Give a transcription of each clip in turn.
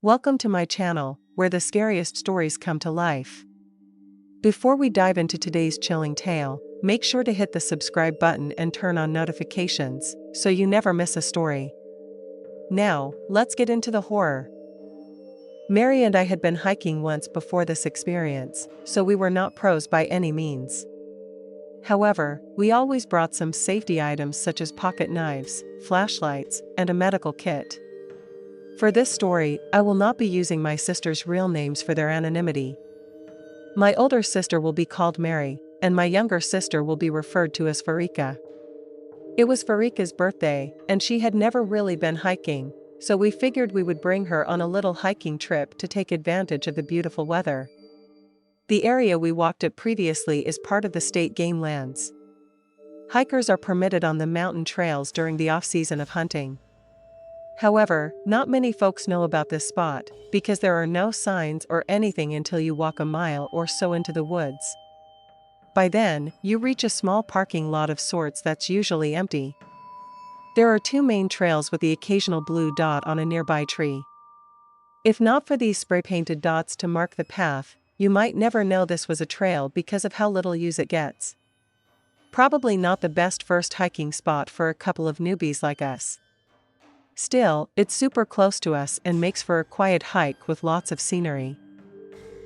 Welcome to my channel, where the scariest stories come to life. Before we dive into today's chilling tale, make sure to hit the subscribe button and turn on notifications, so you never miss a story. Now, let's get into the horror. Mary and I had been hiking once before this experience, so we were not pros by any means. However, we always brought some safety items such as pocket knives, flashlights, and a medical kit. For this story, I will not be using my sisters' real names for their anonymity. My older sister will be called Mary, and my younger sister will be referred to as Farika. It was Farika's birthday, and she had never really been hiking, so we figured we would bring her on a little hiking trip to take advantage of the beautiful weather. The area we walked at previously is part of the state game lands. Hikers are permitted on the mountain trails during the off-season of hunting. However, not many folks know about this spot, because there are no signs or anything until you walk a mile or so into the woods. By then, you reach a small parking lot of sorts that's usually empty. There are two main trails with the occasional blue dot on a nearby tree. If not for these spray-painted dots to mark the path, you might never know this was a trail because of how little use it gets. Probably not the best first hiking spot for a couple of newbies like us. Still, it's super close to us and makes for a quiet hike with lots of scenery.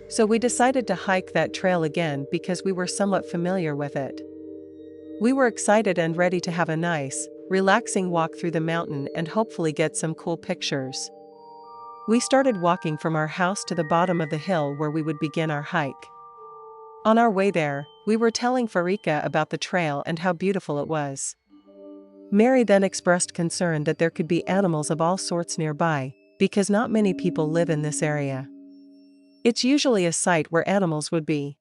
So we decided to hike that trail again because we were somewhat familiar with it. We were excited and ready to have a nice, relaxing walk through the mountain and hopefully get some cool pictures. We started walking from our house to the bottom of the hill where we would begin our hike. On our way there, we were telling Farika about the trail and how beautiful it was. Mary then expressed concern that there could be animals of all sorts nearby, because not many people live in this area. It's usually a site where animals would be.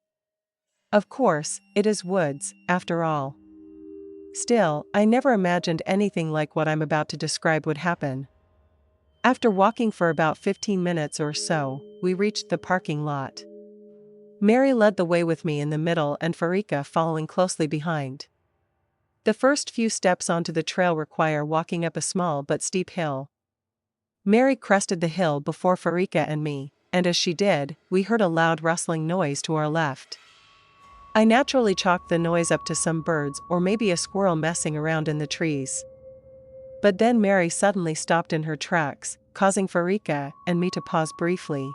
Of course, it is woods, after all. Still, I never imagined anything like what I'm about to describe would happen. After walking for about 15 minutes or so, we reached the parking lot. Mary led the way with me in the middle and Farika following closely behind. The first few steps onto the trail require walking up a small but steep hill. Mary crested the hill before Farika and me, and as she did, we heard a loud rustling noise to our left. I naturally chalked the noise up to some birds or maybe a squirrel messing around in the trees. But then Mary suddenly stopped in her tracks, causing Farika and me to pause briefly.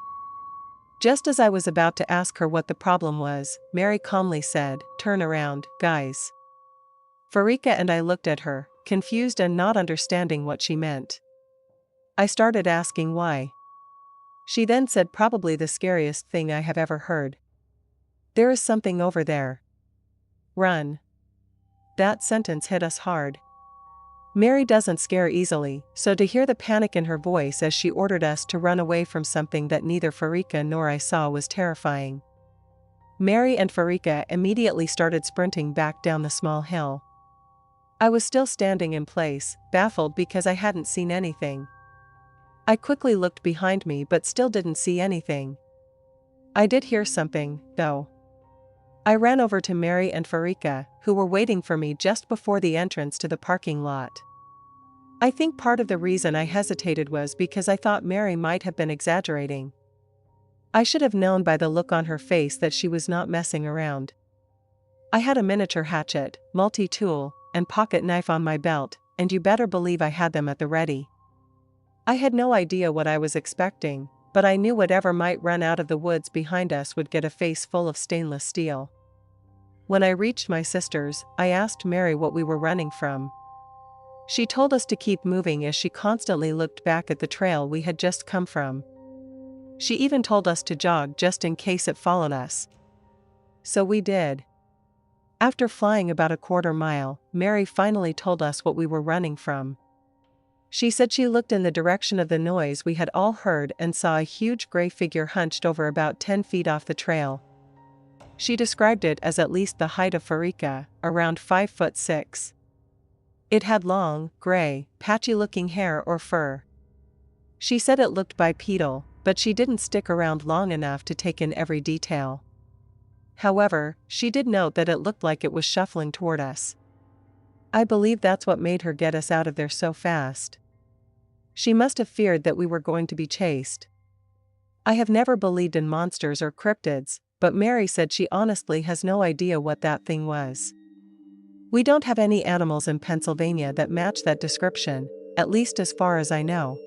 Just as I was about to ask her what the problem was, Mary calmly said, "Turn around, guys." Farika and I looked at her, confused and not understanding what she meant. I started asking why. She then said probably the scariest thing I have ever heard. "There is something over there. Run." That sentence hit us hard. Mary doesn't scare easily, so to hear the panic in her voice as she ordered us to run away from something that neither Farika nor I saw was terrifying. Mary and Farika immediately started sprinting back down the small hill. I was still standing in place, baffled because I hadn't seen anything. I quickly looked behind me but still didn't see anything. I did hear something, though. I ran over to Mary and Farika, who were waiting for me just before the entrance to the parking lot. I think part of the reason I hesitated was because I thought Mary might have been exaggerating. I should have known by the look on her face that she was not messing around. I had a miniature hatchet, multi-tool, and pocket knife on my belt, and you better believe I had them at the ready. I had no idea what I was expecting, but I knew whatever might run out of the woods behind us would get a face full of stainless steel. When I reached my sisters, I asked Mary what we were running from. She told us to keep moving as she constantly looked back at the trail we had just come from. She even told us to jog just in case it followed us. So we did. After flying about a quarter mile, Mary finally told us what we were running from. She said she looked in the direction of the noise we had all heard and saw a huge gray figure hunched over about 10 feet off the trail. She described it as at least the height of Farika, around 5'6". It had long, gray, patchy-looking hair or fur. She said it looked bipedal, but she didn't stick around long enough to take in every detail. However, she did note that it looked like it was shuffling toward us. I believe that's what made her get us out of there so fast. She must have feared that we were going to be chased. I have never believed in monsters or cryptids, but Mary said she honestly has no idea what that thing was. We don't have any animals in Pennsylvania that match that description, at least as far as I know.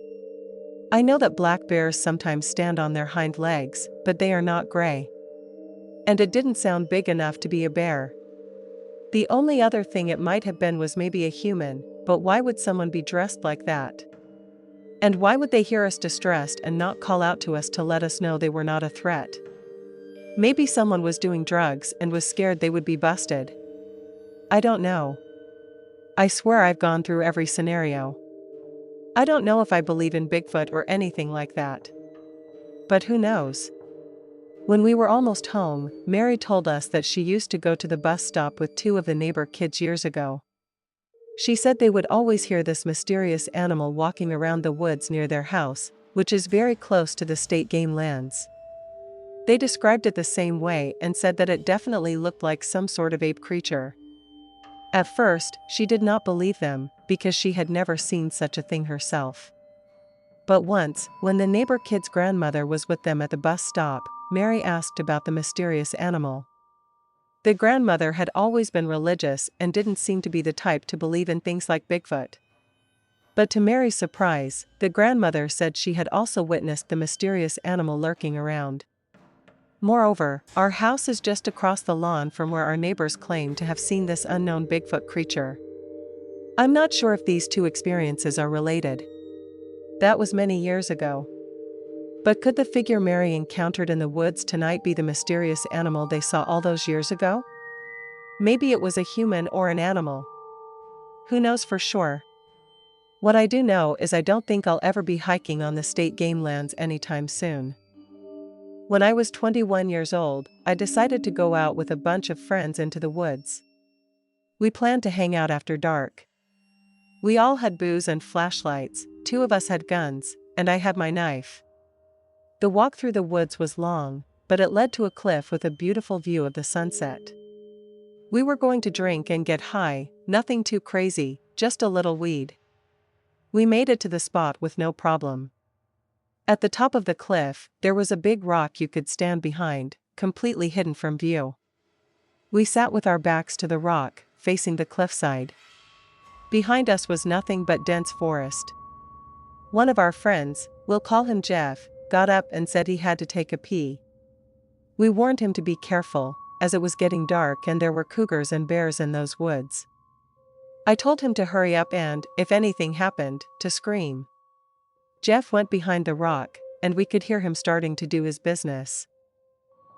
I know that black bears sometimes stand on their hind legs, but they are not gray. And it didn't sound big enough to be a bear. The only other thing it might have been was maybe a human, but why would someone be dressed like that? And why would they hear us distressed and not call out to us to let us know they were not a threat? Maybe someone was doing drugs and was scared they would be busted. I don't know. I swear I've gone through every scenario. I don't know if I believe in Bigfoot or anything like that. But who knows? When we were almost home, Mary told us that she used to go to the bus stop with two of the neighbor kids years ago. She said they would always hear this mysterious animal walking around the woods near their house, which is very close to the state game lands. They described it the same way and said that it definitely looked like some sort of ape creature. At first, she did not believe them, because she had never seen such a thing herself. But once, when the neighbor kid's grandmother was with them at the bus stop, Mary asked about the mysterious animal. The grandmother had always been religious and didn't seem to be the type to believe in things like Bigfoot. But to Mary's surprise, the grandmother said she had also witnessed the mysterious animal lurking around. Moreover, our house is just across the lawn from where our neighbors claim to have seen this unknown Bigfoot creature. I'm not sure if these two experiences are related. That was many years ago. But could the figure Mary encountered in the woods tonight be the mysterious animal they saw all those years ago? Maybe it was a human or an animal. Who knows for sure? What I do know is I don't think I'll ever be hiking on the state game lands anytime soon. When I was 21 years old, I decided to go out with a bunch of friends into the woods. We planned to hang out after dark. We all had booze and flashlights, two of us had guns, and I had my knife. The walk through the woods was long, but it led to a cliff with a beautiful view of the sunset. We were going to drink and get high, nothing too crazy, just a little weed. We made it to the spot with no problem. At the top of the cliff, there was a big rock you could stand behind, completely hidden from view. We sat with our backs to the rock, facing the cliffside. Behind us was nothing but dense forest. One of our friends, we'll call him Jeff, got up and said he had to take a pee. We warned him to be careful, as it was getting dark and there were cougars and bears in those woods. I told him to hurry up and, if anything happened, to scream. Jeff went behind the rock, and we could hear him starting to do his business.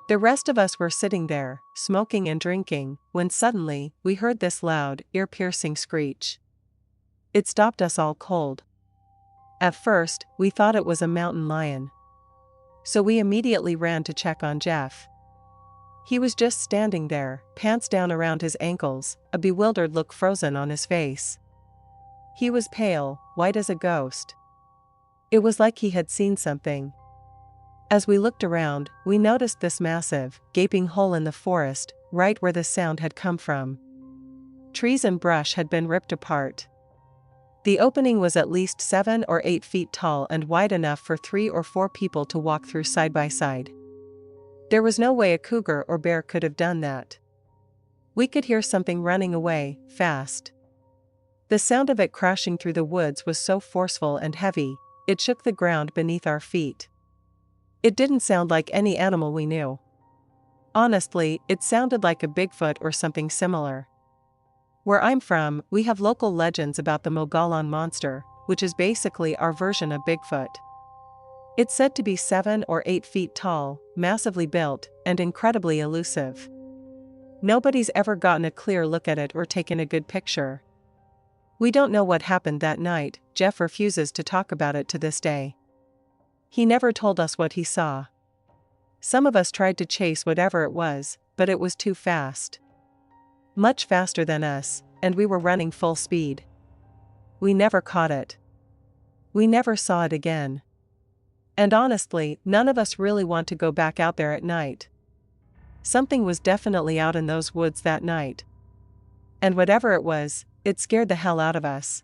The rest of us were sitting there, smoking and drinking, when suddenly, we heard this loud, ear-piercing screech. It stopped us all cold. At first, we thought it was a mountain lion. So we immediately ran to check on Jeff. He was just standing there, pants down around his ankles, a bewildered look frozen on his face. He was pale, white as a ghost. It was like he had seen something. As we looked around, we noticed this massive, gaping hole in the forest, right where the sound had come from. Trees and brush had been ripped apart. The opening was at least 7 or 8 feet tall and wide enough for 3 or 4 people to walk through side by side. There was no way a cougar or bear could have done that. We could hear something running away, fast. The sound of it crashing through the woods was so forceful and heavy, it shook the ground beneath our feet. It didn't sound like any animal we knew. Honestly, it sounded like a Bigfoot or something similar. Where I'm from, we have local legends about the Mogollon monster, which is basically our version of Bigfoot. It's said to be 7 or 8 feet tall, massively built, and incredibly elusive. Nobody's ever gotten a clear look at it or taken a good picture. We don't know what happened that night. Jeff refuses to talk about it to this day. He never told us what he saw. Some of us tried to chase whatever it was, but it was too fast. Much faster than us, and we were running full speed. We never caught it. We never saw it again. And honestly, none of us really want to go back out there at night. Something was definitely out in those woods that night. And whatever it was, it scared the hell out of us.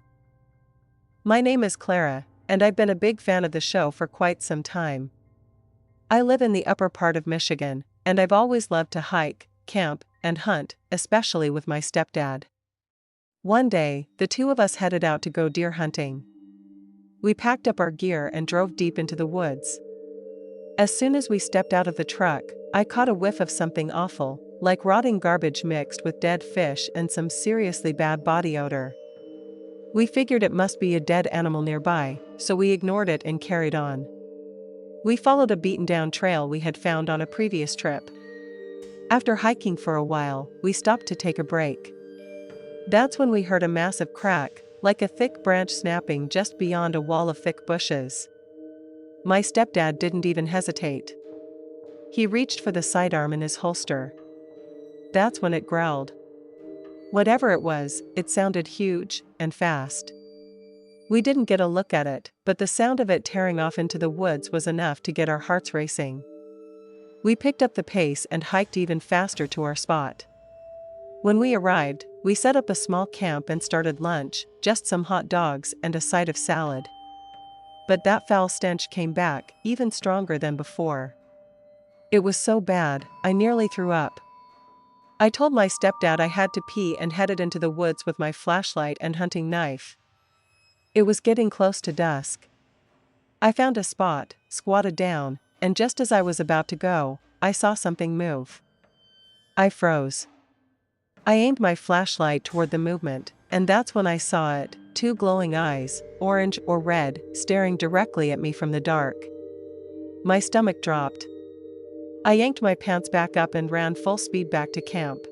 My name is Clara, and I've been a big fan of the show for quite some time. I live in the upper part of Michigan, and I've always loved to hike, camp, and hunt, especially with my stepdad. One day, the two of us headed out to go deer hunting. We packed up our gear and drove deep into the woods. As soon as we stepped out of the truck, I caught a whiff of something awful, like rotting garbage mixed with dead fish and some seriously bad body odor. We figured it must be a dead animal nearby, so we ignored it and carried on. We followed a beaten-down trail we had found on a previous trip. After hiking for a while, we stopped to take a break. That's when we heard a massive crack, like a thick branch snapping just beyond a wall of thick bushes. My stepdad didn't even hesitate. He reached for the sidearm in his holster. That's when it growled. Whatever it was, it sounded huge and fast. We didn't get a look at it, but the sound of it tearing off into the woods was enough to get our hearts racing. We picked up the pace and hiked even faster to our spot. When we arrived, we set up a small camp and started lunch, just some hot dogs and a side of salad. But that foul stench came back, even stronger than before. It was so bad, I nearly threw up. I told my stepdad I had to pee and headed into the woods with my flashlight and hunting knife. It was getting close to dusk. I found a spot, squatted down, and just as I was about to go, I saw something move. I froze. I aimed my flashlight toward the movement, and that's when I saw it, two glowing eyes, orange or red, staring directly at me from the dark. My stomach dropped. I yanked my pants back up and ran full speed back to camp.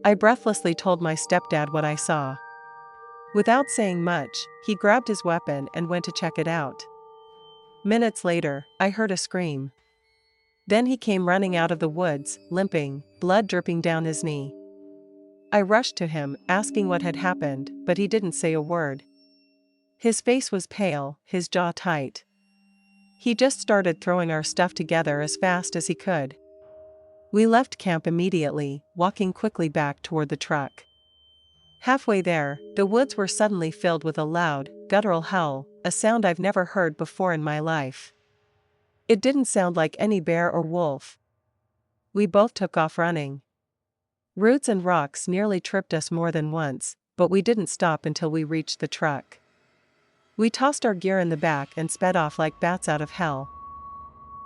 I breathlessly told my stepdad what I saw. Without saying much, he grabbed his weapon and went to check it out. Minutes later, I heard a scream. Then he came running out of the woods, limping, blood dripping down his knee. I rushed to him, asking what had happened, but he didn't say a word. His face was pale, his jaw tight. He just started throwing our stuff together as fast as he could. We left camp immediately, walking quickly back toward the truck. Halfway there, the woods were suddenly filled with a loud, guttural howl, a sound I've never heard before in my life. It didn't sound like any bear or wolf. We both took off running. Roots and rocks nearly tripped us more than once, but we didn't stop until we reached the truck. We tossed our gear in the back and sped off like bats out of hell.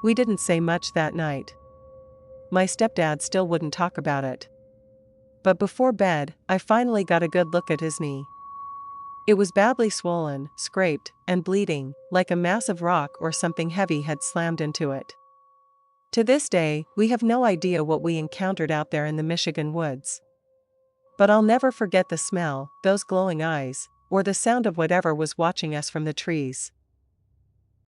We didn't say much that night. My stepdad still wouldn't talk about it. But before bed, I finally got a good look at his knee. It was badly swollen, scraped, and bleeding, like a massive rock or something heavy had slammed into it. To this day, we have no idea what we encountered out there in the Michigan woods. But I'll never forget the smell, those glowing eyes, or the sound of whatever was watching us from the trees.